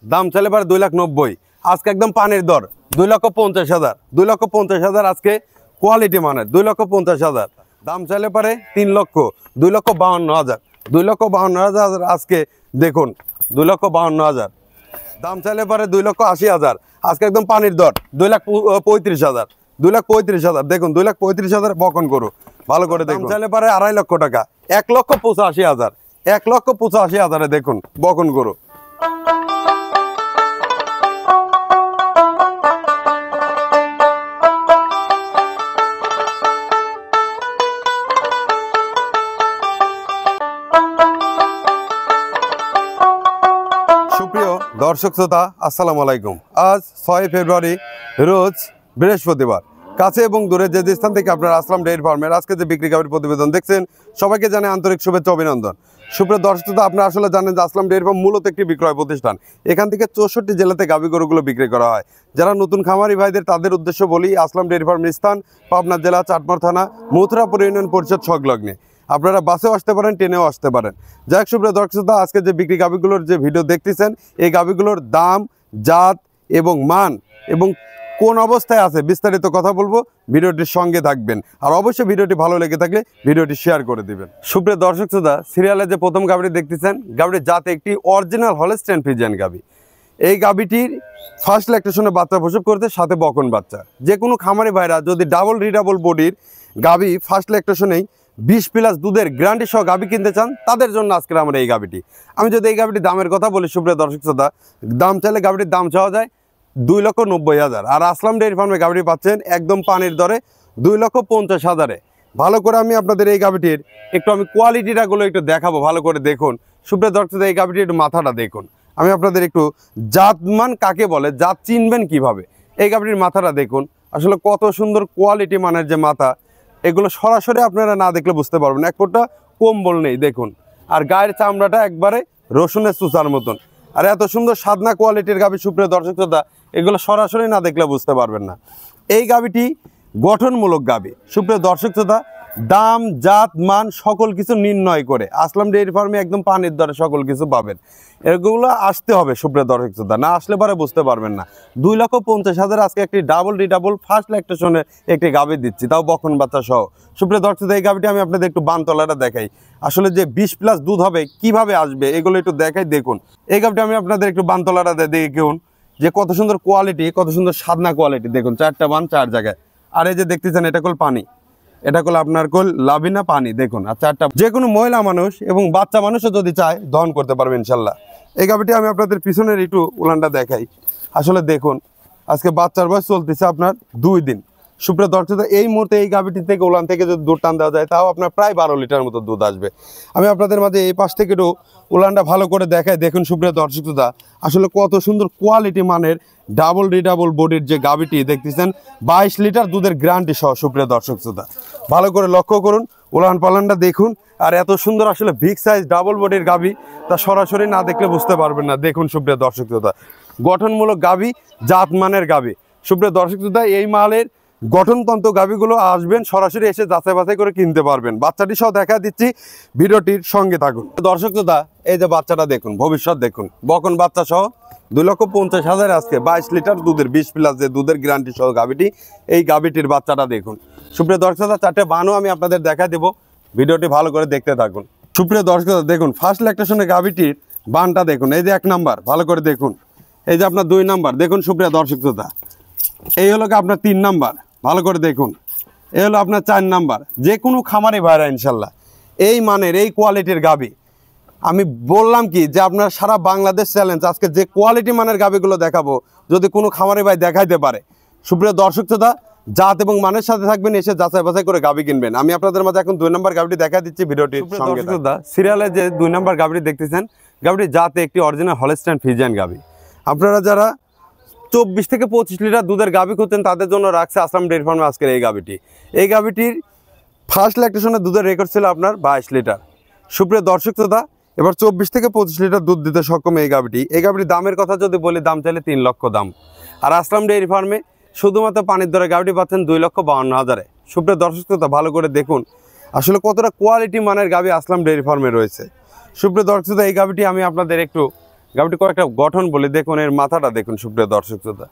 দাম চাইলে পারে 2,90,000। আজকে একদম পানির দর 2,50,000, 2,50,000 আজকে কোয়ালিটি মানের 2,50,000। দাম চাইলে পারে 3 লক্ষ, 2,52,000, 2,52,000 আজকে দেখুন 2,52,000। দাম চাইলে পারে 2,80,000, আজকে একদম পানির দর 2,35,000, 2,35,000 দেখুন 2,35,000 বকন করু ভালো করে দেখুন। চাইলে পারে 2.5 লক্ষ টাকা, 1,85,000, 1,85,000 দেখুন বকন করু। সুপ্রিয় দর্শক শ্রোতা আসসালামু আলাইকুম। আজ 6 ফেব্রুয়ারি রোজ বৃহস্পতিবার। কাছে এবং দূরে যে স্থান থেকে আপনারা আসলাম ডেইরি ফার্মের আজকে যে বিক্রি গাভীর প্রতিবেদন দেখছেন সবাইকে জানাই আন্তরিক শুভেচ্ছা অভিনন্দন। সুপ্রিয় দর্শক শ্রোতা, আপনারা আসলে জানেন যে আসলাম ডেইরি ফার্ম মূলত একটি বিক্রয় প্রতিষ্ঠান। এখান থেকে 64 জেলাতে গাভী গরুগুলো বিক্রি করা হয়। যারা নতুন খামারি ভাইদের তাদের উদ্দেশ্য বলি, আসলাম ডেইরি ফার্মের স্থান পাবনা জেলা চাটমোহর থানা মথুরাপুর ইউনিয়ন পরিষদ সংলগ্নে। আপনারা বাসেও আসতে পারেন, ট্রেনেও আসতে পারেন। যাই হোক সুপ্রিয় দর্শক শ্রোতা, আজকে যে বিক্রি গাভীগুলোর যে ভিডিও দেখতেছেন এই গাভীগুলোর দাম, জাত এবং মান এবং কোন অবস্থায় আছে বিস্তারিত কথা বলবো, ভিডিওটির সঙ্গে থাকবেন। আর অবশ্যই ভিডিওটি ভালো লেগে থাকলে ভিডিওটি শেয়ার করে দিবেন। সুপ্রিয় দর্শক শ্রোতা, সিরিয়ালে যে প্রথম গাভীটি দেখতেছেন গাভীটির জাত একটি অরিজিনাল হলস্টাইন ফ্রিজিয়ান গাভী। এই গাভীটির ফার্স্ট ল্যাকটেশনে বাচ্চা প্রসব করতে সাথে বকন বাচ্চা। যে কোনো খামারি ভাইরা যদি ডাবল রিডাবল বডির গাভী ফার্স্ট ল্যাকটেশনেই 20+ দুধের গ্যারান্টি সহ গাভী কিনতে চান তাদের জন্য আজকের আমরা এই গাভীটি। আমি যদি এই গাভীটির দামের কথা বলি সুপ্রিয় দর্শক শ্রোতা, দাম চাইলে গাভীটির দাম চাওয়া যায় 2,90,000। আর আসলাম ডেইরি ফার্মে গাভীটি পাচ্ছেন একদম পানির দরে 2,50,000। ভালো করে আমি আপনাদের এই গাভীটির আমি কোয়ালিটিটাগুলো একটু দেখাবো, ভালো করে দেখুন। সুপ্রিয় দর্শক শ্রোতা, এই গাভীটির একটু মাথাটা দেখুন। আমি আপনাদের একটু জাতমান কাকে বলে, জাত চিনবেন কিভাবে, এই গাভীটির মাথাটা দেখুন। আসলে কত সুন্দর কোয়ালিটি মানের যে মাথা, এগুলো সরাসরি আপনারা না দেখলে বুঝতে পারবেন। এক ফোঁটা কম্বল নেই দেখুন। আর গায়ের চামড়াটা একবারে রসুনের চুচার মতন। আর এত সুন্দর সাদনা কোয়ালিটির গাভী সুপ্রিয় দর্শক শ্রোতা, এগুলো সরাসরি না দেখলে বুঝতে পারবেন না। এই গাভীটি গঠনমূলক গাভী সুপ্রিয় দর্শক শ্রোতা। দাম, জাত, মান সকল কিছু নির্ণয় করে আসলাম ডেইরি ফার্মে একদম পানির দরে সকল কিছু পাবেন। এগুলো আসতে হবে সুপ্রিয় দর্শক শ্রোতা, না আসলে পরে বুঝতে পারবেন না। 2,50,000 আজকে একটি ডাবল রিডাবল ফার্স্ট ল্যাকটেশনে একটি গাভী দিচ্ছি, তাও বকন বাচ্চা সহ। সুপ্রিয় দর্শক শ্রোতা, এই গাভীটি আমি আপনাদের একটু বানতলাটা দেখাই। আসলে যে 20+ দুধ হবে কিভাবে আসবে এগুলো একটু দেখাই দেখুন। এই গাভীটি আমি আপনাদের একটু বানতলাটা দেখুন যে কত সুন্দর কোয়ালিটি, কত সুন্দর সাদনা কোয়ালিটি দেখুন। 4টা বান 4 জায়গায়। আর এই যে দেখতেছেন এটা কল পানি, এটা কল আপনার কল লাভিনা পানি দেখুন। আর 4টা যে কোনো মহিলা মানুষ এবং বাচ্চা মানুষও যদি চায় দহন করতে পারবে ইনশাল্লাহ। এই গাভীটি আমি আপনাদের পিছনের একটু উলানটা দেখাই। আসলে দেখুন আজকে বাচ্চার বয়স চলতেছে আপনার 2 দিন। সুপ্রিয় দর্শক, এই মুহূর্তে এই গাভীটি থেকে উলান থেকে যদি দুধ টান দেওয়া যায় তাও আপনার প্রায় 12 লিটার মতো দুধ আসবে। আমি আপনাদের মাঝে এই পাশ থেকে একটু উলানটা ভালো করে দেখাই দেখুন। সুপ্রিয় দর্শক, আসলে কত সুন্দর কোয়ালিটি মানের ডাবল রিডাবল বডির যে গাভীটি দেখতেছেন 22 লিটার দুধের গ্যারান্টি সহ। সুপ্রিয় দর্শক শ্রোতা, ভালো করে লক্ষ্য করুন, উলান পালানটা দেখুন। আর এত সুন্দর আসলে বিগ সাইজ ডাবল বডির গাভী তা সরাসরি না দেখলে বুঝতে পারবেন না। দেখুন সুপ্রিয় দর্শক শ্রোতা, গঠনমূলক গাভী, জাত মানের গাভী। সুপ্রিয় দর্শক শ্রোতা, এই মালের গঠনতন্ত্র গাভীগুলো আসবেন সরাসরি এসে যাচাই বাছাই করে কিনতে পারবেন। বাচ্চাটি সহ দেখা দিচ্ছি, ভিডিওটির সঙ্গে থাকুন। দর্শক শ্রোতা, এই যে বাচ্চাটা দেখুন, ভবিষ্যৎ দেখুন, বকন বাচ্চা সহ 2,50,000 আজকে 22 লিটার দুধের 20+ যে দুধের গ্যারান্টি সহ গাভীটি, এই গাভীটির বাচ্চাটা দেখুন। সুপ্রিয় দর্শক, 4টে বানও আমি আপনাদের দেখা দেবো, ভিডিওটি ভালো করে দেখতে থাকুন। সুপ্রিয় দর্শক দেখুন, ফার্স্ট ল্যাকটেশনের গাভীটির বানটা দেখুন। এই যে 1 নাম্বার, ভালো করে দেখুন। এই যে আপনার 2 নাম্বার দেখুন। সুপ্রিয় দর্শক শ্রোতা, এই হলো আপনার 3 নাম্বার, ভালো করে দেখুন। এই হলো আপনার 4 নাম্বার। যে কোনো খামারে ভাইরা ইনশাল্লাহ এই মানের এই কোয়ালিটির গাভী, আমি বললাম কি যে আপনার সারা বাংলাদেশ চ্যালেঞ্জ, আজকে যে কোয়ালিটি মানের গাভীগুলো দেখাবো যদি কোনো খামারে ভাই দেখাইতে পারে, সুপ্রিয় দর্শক শ্রোতা, জাত এবং মানের সাথে থাকবেন, এসে যাচাই বাছাই করে গাভী কিনবেন। আমি আপনাদের মাঝে এখন 2 নাম্বার গাভীটি দেখা দিচ্ছি, ভিডিওটি সঙ্গে থাকুন। সিরিয়ালে যে 2 নাম্বার গাভীটি দেখতেছেন গাভীটি জাতে একটি অরিজিনাল হলস্টাইন ফ্রিজিয়ান গাভী। আপনারা যারা 24 থেকে 25 লিটার দুধের গাভী খুঁজছেন তাদের জন্য রাখছে আসলাম ডেইরি ফার্মে আজকের এই গাভীটি। এই গাভীটির ফার্স্ট ল্যাকটেশনে দুধের রেকর্ড ছিল আপনার 22 লিটার। সুপ্রিয় দর্শক শ্রোতা, এবার 24 থেকে 25 লিটার দুধ দিতে সক্ষম এই গাভীটি। এই গাভীটির দামের কথা যদি বলি, দাম চাইলে 3 লক্ষ দাম। আর আসলাম ডেইরি ফার্মে শুধুমাত্র পানির দরে গাভীটি পাচ্ছেন 2,52,000। সুপ্রিয় দর্শক শ্রোতা, ভালো করে দেখুন আসলে কতটা কোয়ালিটি মানের গাভী আসলাম ডেইরি ফার্মে রয়েছে। সুপ্রিয় দর্শক শ্রোতা, এই গাভীটি আমি আপনাদের একটু গাভীটি কয়েকটা গঠন বলে দেখুন, এর মাথাটা দেখুন সুপ্রিয় দর্শক শ্রোতা,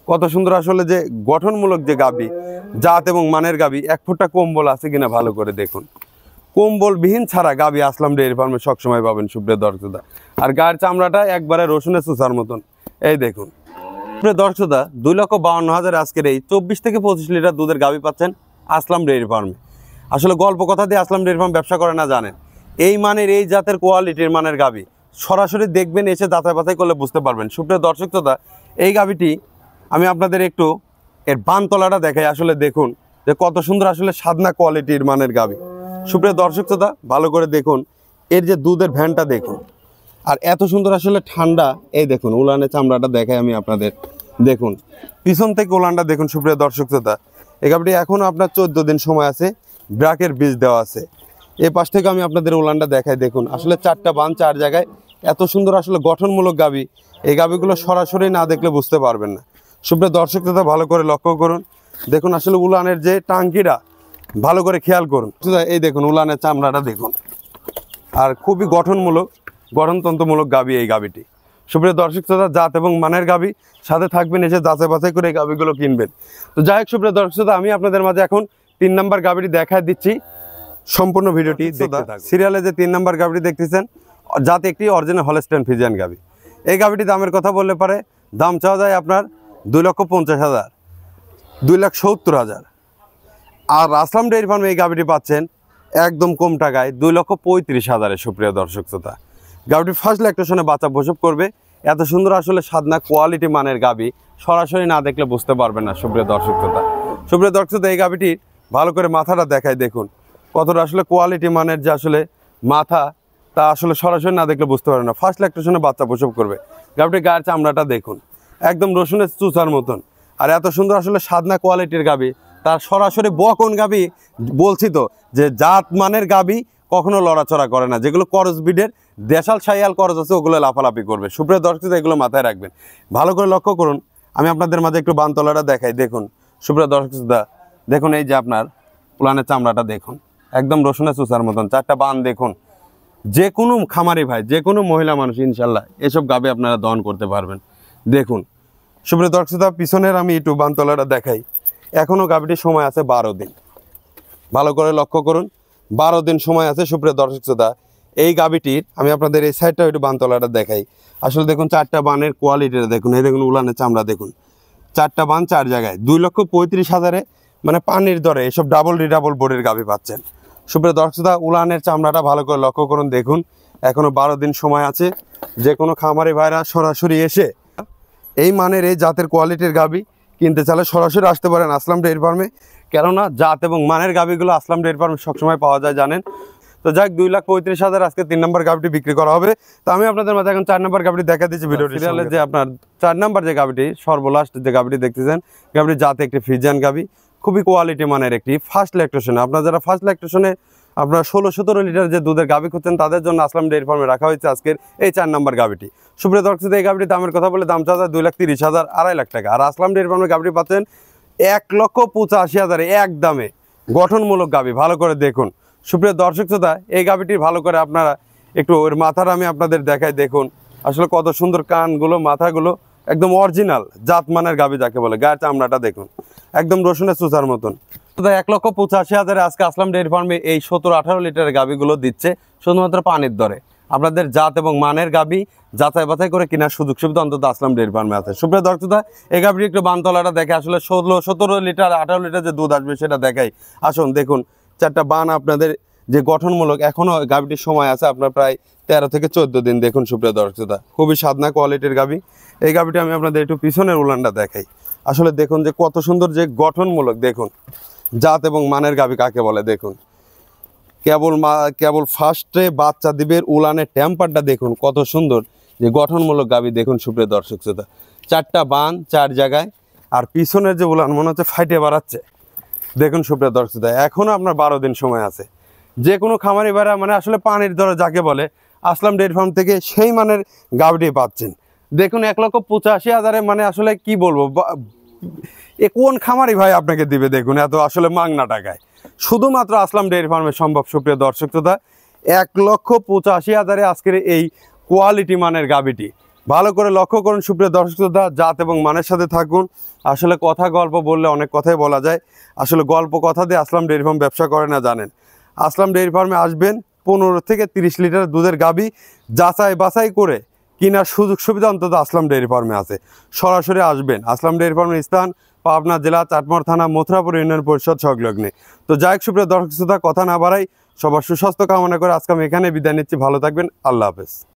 কত সুন্দর আসলে যে গঠনমূলক যে গাভী, জাত এবং মানের গাভী। এক ফুটটা কম্বল আছে কিনা ভালো করে দেখুন, কম্বলবিহীন ছাড়া গাভী আসলাম ডেয়ারি ফার্মে সবসময় পাবেন সুপ্রিয় দর্শক শ্রোতা। আর গায়ের চামড়াটা একবারে রসুনের চুচার মতন, এই দেখুন সুপ্রিয় দর্শক শ্রোতা। 2,52,000 আজকের এই 24 থেকে 25 লিটার দুধের গাভী পাচ্ছেন আসলাম ডেয়ারি ফার্মে। আসলে গল্প কথা দিয়ে আসলাম ডেয়ারি ফার্ম ব্যবসা করে না জানেন, এই মানের এই জাতের কোয়ালিটির মানের গাভী সরাসরি দেখবেন, এসে যাচাই বাছাই করলে বুঝতে পারবেন সুপ্রিয় দর্শক শ্রোতা। এই গাভীটি আমি আপনাদের একটু এর বানতলাটা দেখাই, আসলে দেখুন যে কত সুন্দর আসলে সাদনা কোয়ালিটির মানের গাভী। সুপ্রিয় দর্শক শ্রোতা ভালো করে দেখুন, এর যে দুধের ভ্যানটা দেখুন, আর এত সুন্দর আসলে ঠান্ডা। এই দেখুন উলানের চামড়াটা দেখাই আমি আপনাদের, দেখুন পিছন থেকে উলানটা দেখুন সুপ্রিয় দর্শক শ্রোতা। এই গাভীটি এখনও আপনার 14 দিন সময় আছে, ব্রাকের বীজ দেওয়া আছে। এই পাশ থেকে আমি আপনাদের উলানটা দেখাই, দেখুন আসলে 4টা বান 4 জায়গায়, এত সুন্দর আসলে গঠনমূলক গাভী। এই গাভীগুলো সরাসরি না দেখলে বুঝতে পারবেন না সুপ্রিয় দর্শক শ্রোতা। ভালো করে লক্ষ্য করুন, দেখুন আসলে উলানের যে টাঙ্কিটা ভালো করে খেয়াল করুন। এই দেখুন উলানের চামড়াটা দেখুন, আর খুবই গঠনতন্ত্রমূলক গাভী এই গাভীটি। সুপ্রিয় দর্শক শ্রোতা, জাত এবং মানের গাভী, সাথে থাকবেন, এসে যাচাই বাছাই করে এই গাভীগুলো কিনবেন। তো যাই হোক সুপ্রিয় দর্শক শ্রোতা, আমি আপনাদের মাঝে এখন 3 নম্বর গাভীটি দেখায় দিচ্ছি, সম্পূর্ণ ভিডিওটি দেখতে থাকুন। সিরিয়ালে যে 3 নম্বর গাভীটি দেখতেছেন, জাত একটি অরিজিনাল হলস্টাইন ফ্রিজিয়ান গাভী। এই গাভীটি দামের কথা বললে পারে, দাম চাওয়া যায় আপনার 2,50,000, 2,70,000। আর আসলাম ডেয়ারি ফার্মে এই গাভীটি পাচ্ছেন একদম কম টাকায় 2,35,000। সুপ্রিয় দর্শক শ্রোতা, গাভীটি ফার্স্ট ল্যাকটেশনে বাচ্চা প্রসব করবে। এত সুন্দর আসলে সাদনা কোয়ালিটি মানের গাভী সরাসরি না দেখলে বুঝতে পারবেন না সুপ্রিয় দর্শক শ্রোতা। সুপ্রিয় দর্শক শ্রোতা, এই গাভীটি ভালো করে মাথাটা দেখায়, দেখুন কতটা আসলে কোয়ালিটি মানের যে আসলে মাথা, তা আসলে সরাসরি না দেখলে বুঝতে পারবেন না। ফার্স্ট ল্যাকটেশনে বাচ্চা প্রসব করবে। গাভীটির গায়ের চামড়াটা দেখুন, একদম রসুনের চুচার মতন, আর এত সুন্দর আসলে সাদনা কোয়ালিটির গাভী। তার সরাসরি বকন গাভী, বলছি তো যে জাত মানের গাভী কখনো লড়াচড়া করে না। যেগুলো করজ বিডের দেশাল শাইয়াল করজ আছে, ওগুলো লাফালাফি করবে। সুপ্রিয় দর্শক, এগুলো মাথায় রাখবেন। ভালো করে লক্ষ্য করুন, আমি আপনাদের মাঝে একটু বানতলাটা দেখাই, দেখুন সুপ্রিয় দর্শক, দেখুন এই যে আপনার উলানের চামড়াটা দেখুন, একদম রসুনের চুচার মতন, 4টা বান দেখুন। যে কোনো খামারি ভাই, যে কোনো মহিলা মানুষ ইনশাল্লাহ এসব গাভী আপনারা দহন করতে পারবেন। দেখুন সুপ্রিয় দর্শক, পিছনের আমি একটু বানতলাটা দেখাই, এখনও গাভীটির সময় আছে 12 দিন। ভালো করে লক্ষ্য করুন, 12 দিন সময় আছে সুপ্রিয় দর্শক শ্রোতা। এই গাভীটির আমি আপনাদের এই সাইডটা একটু বানতলাটা দেখাই। আসলে দেখুন 4টা বানের কোয়ালিটিটা দেখুন, এই দেখুন উলানের চামড়া দেখুন, 4টা বান 4 জায়গায়, 2,35,000-এ মানে পানির দরে এসব ডাবল রিডাবল বোর্ডের গাভী পাচ্ছেন। সুপ্রিয় দর্শক শ্রোতা, উলানের চামড়াটা ভালো করে লক্ষ্য করুন, দেখুন এখনও 12 দিন সময় আছে। যে কোনো খামারি ভাইরা সরাসরি এসে এই মানের এই জাতের কোয়ালিটির গাভী কিনতে চাইলে সরাসরি আসতে পারেন আসলাম ডেয়ারি ফার্মে। কেননা জাত এবং মানের গাভীগুলো আসলাম ডেয়ারি ফার্মে সবসময় পাওয়া যায় জানেন। তো যাক, 2,35,000 আজকে 3 নম্বর গাভীটি বিক্রি করা হবে। তো আমি আপনাদের মাঝে এখন 4 নম্বর গাভীটি দেখা দিচ্ছি ভিডিওটি। সিরিয়ালে যে আপনার 4 নম্বর যে গাভীটি, সর্বলাস্ট যে গাভীটি দেখতেছেন, গাভীটি জাত একটি ফ্রিজিয়ান গাভী, খুবই কোয়ালিটি মানের একটি ফার্স্ট ল্যাকটেশনে। আপনারা যারা ফার্স্ট ল্যাকটেশনে আপনারা 16-17 লিটার যে দুধের গাভী খুঁজছেন, তাদের জন্য আসলাম ডেয়ারি ফার্মে রাখা হয়েছে আজকের এই 4 নম্বর গাভীটি। সুপ্রিয় দর্শক, এই গাভীটির দামের কথা বলে দাম চাওয়া যায় 2,30,000, 2.5 লাখ টাকা। আর আসলাম ডেয়ারি ফার্মের গাভীটি পাচ্ছেন 1,85,000 এক দামে, গঠনমূলক গাভী। ভালো করে দেখুন সুপ্রিয় দর্শক শ্রোতা, এই গাভীটির ভালো করে আপনারা একটু ওর মাথাটা আমি আপনাদের দেখাই, দেখুন আসলে কত সুন্দর কানগুলো, মাথাগুলো একদম অরিজিনাল জাত মানের গাভী যাকে বলে। গায়ের চামড়াটা দেখুন, একদম রসুনের চুচার মতন। 1,85,000 আজকে আসলাম ডেয়ারি ফার্মে এই 17-18 লিটারের গাভীগুলো দিচ্ছে শুধুমাত্র পানির দরে। আপনাদের জাত এবং মানের গাভী যাচাই বাছাই করে কেনার সুযোগ সুবিধা অন্তত আসলাম ডেয়ারি ফার্মে আছে। সুপ্রিয় দর্শক, এই গাভীর একটু বানতলাটা দেখে আসলে 16-17 লিটার 18 লিটার যে দুধ আসবে সেটা দেখাই। আসুন দেখুন 4টা বান আপনাদের যে গঠনমূলক, এখনও গাভীটির সময় আছে আপনার প্রায় 13 থেকে 14 দিন। দেখুন সুপ্রিয় দর্শক, খুবই সাদনা কোয়ালিটির গাভী। এই গাভীটি আমি আপনাদের একটু পিছনের উলানটা দেখাই। আসলে দেখুন যে কত সুন্দর যে গঠনমূলক, দেখুন জাত এবং মানের গাভী কাকে বলে। দেখুন কেবল ফার্স্টে বাচ্চা দিবে, উলানের টেম্পারটা দেখুন কত সুন্দর যে গঠনমূলক গাভী। দেখুন সুপ্রিয় দর্শক শ্রোতা, 4টা বান 4 জায়গায়, আর পিছনের যে উলান মনে হচ্ছে ফাইটে বাড়াচ্ছে। দেখুন সুপ্রিয় দর্শক শ্রোতা, এখনও আপনার 12 দিন সময় আছে। যে কোনো খামারি ভাড়া মানে আসলে পানির দরে যাকে বলে, আসলাম ডেয়ারি ফার্ম থেকে সেই মানের গাভীটি পাচ্ছেন। দেখুন 1,85,000 মানে আসলে কি বলবো, এ কোন খামারি ভাই আপনাকে দিবে দেখুন এত আসলে মাংনা টাকায়। শুধুমাত্র আসলাম ডেয়ারি ফার্মে সম্ভব সুপ্রিয় দর্শক শ্রোতা। 1,85,000 আজকের এই কোয়ালিটি মানের গাভীটি। ভালো করে লক্ষ্য করুন সুপ্রিয় দর্শক শ্রোতা, জাত এবং মানের সাথে থাকুন। আসলে কথা গল্প বললে অনেক কথাই বলা যায়, আসলে গল্প কথা দিয়ে আসলাম ডেইরি ফার্ম ব্যবসা করে না জানেন। আসলাম ডেইরি ফার্মে আসবেন, 15 থেকে 30 লিটার দুধের গাভী যাচাই বাছাই করে কেনার সুযোগ সুবিধা অন্তত আসলাম ডেইরি ফার্মে আছে। সরাসরি আসবেন। আসলাম ডেইরি ফার্মের স্থান পাবনা জেলা চাটমোহর থানা মথুরাপুর ইউনিয়ন পরিষদ সংলগ্নে। তো যাই হোক সুপ্রিয় দর্শক শ্রোতা, কথা না বাড়াই, সবার সুস্বাস্থ্য কামনা করে আজকে আমি এখানে বিদায় নিচ্ছি। ভালো থাকবেন, আল্লাহ হাফেজ।